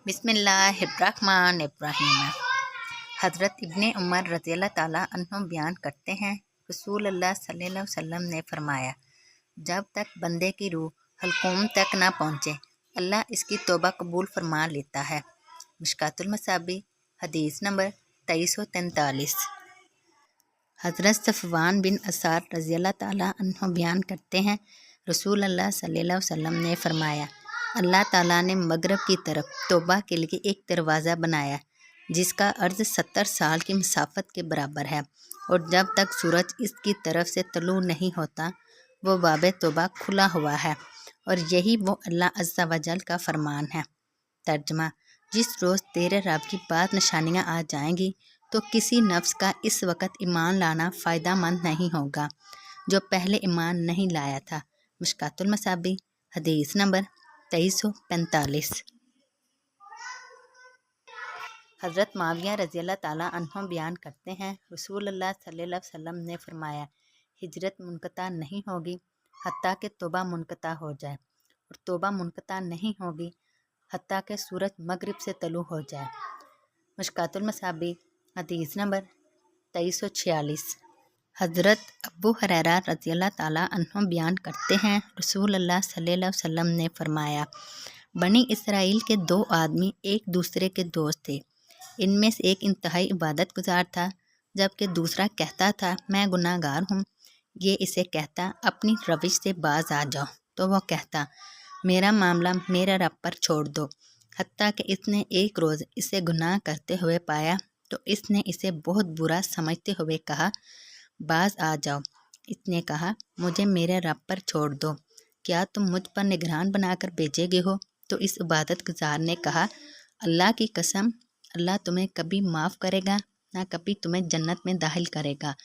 बिस्मिल्लाहिर्रहमानिर्रहीम। हज़रत इब्ने उमर रज़ियल्लाहु ताला अन्हु बयान करते हैं, रसूलुल्लाह सल्लल्लाहु अलैहि वसल्लम ने फरमाया, जब तक बंदे की रूह हल्कूम तक ना पहुँचे, अल्लाह इसकी तौबा कबूल फरमा लेता है। मिशकातुल मसाबी हदीस नंबर 2343। हज़रत सफ़वान बिन असार रज़ियल्लाहु ताला अन्हु बयान करते हैं, रसूलुल्लाह सल्लल्लाहु अलैहि वसल्लम ने फरमाया, अल्लाह ताला ने मगरब की तरफ तौबा के लिए एक दरवाज़ा बनाया जिसका अर्ज़ 70 साल की मसाफत के बराबर है, और जब तक सूरज इसकी तरफ से तलू नहीं होता वो बाब तौबा खुला हुआ है, और यही वो अल्लाह अज़्ज़ा वजल का फरमान है। तर्जमा, जिस रोज़ तेरे रब की बात निशानियाँ आ जाएंगी तो किसी नफ्स का इस वक्त ईमान लाना फ़ायदा मंद नहीं होगा जो पहले ईमान नहीं लाया था। मिशकातुल मसाबी हदीस नंबर 2345। हज़रत माविया रज़ियल्लाहु ताला अन्हु बयान करते हैं, रसूलुल्लाह सल्लल्लाहु अलैहि वसल्लम ने फरमाया, हिजरत मुनक़ता नहीं होगी हत्ता कि तौबा मुनक़ता हो जाए, और तौबा मुनक़ता नहीं होगी हत्ता कि सूरज मगरिब से तलू हो जाए। मिशकातुल मसाबी हदीस नंबर 2346। हज़रत अबू हुरैरा रज़ियल्लाहु ताला अन्हु बयान करते हैं, रसूलुल्लाह सल्लल्लाहु अलैहि वसल्लम ने फरमाया, बनी इसराइल के 2 आदमी एक दूसरे के दोस्त थे। इनमें से एक इंतहाई इबादत गुजार था, जबकि दूसरा कहता था, मैं गुनाहगार हूँ। ये इसे कहता, अपनी रविश से बाज आ जाओ, तो वो कहता, मेरा मामला मेरे रब पर छोड़ दो। हत्ता कि इसने एक रोज़ इसे गुनाह करते हुए पाया तो इसने इसे बहुत बुरा समझते हुए कहा, बाज आ जाओ। इसने कहा, मुझे मेरे रब पर छोड़ दो, क्या तुम मुझ पर निगरान बनाकर भेजेगे हो? तो इस इबादत गुजार ने कहा, अल्लाह की कसम, अल्लाह तुम्हें कभी माफ़ करेगा ना कभी तुम्हें जन्नत में दाखिल करेगा।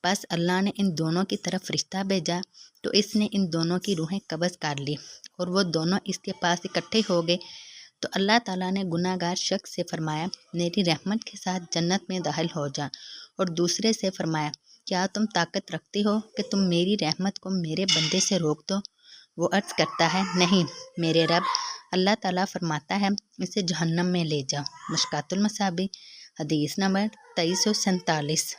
बस अल्लाह ने इन दोनों की तरफ रिश्ता भेजा तो इसने इन दोनों की रूहें कब्ज़ कर ली, और वो दोनों इसके पास इकट्ठे हो गए। तो अल्लाह ताला ने गुनाहगार शख्स से फरमाया, मेरी रहमत के साथ जन्नत में दाखिल हो जा, और दूसरे से फरमाया, क्या तुम ताकत रखते हो कि तुम मेरी रहमत को मेरे बंदे से रोक दो? वो अर्ज़ करता है, नहीं मेरे रब। अल्लाह ताला फरमाता है, इसे जहन्नम में ले जाओ। मिशकातुल मसाबी हदीस नंबर 2347।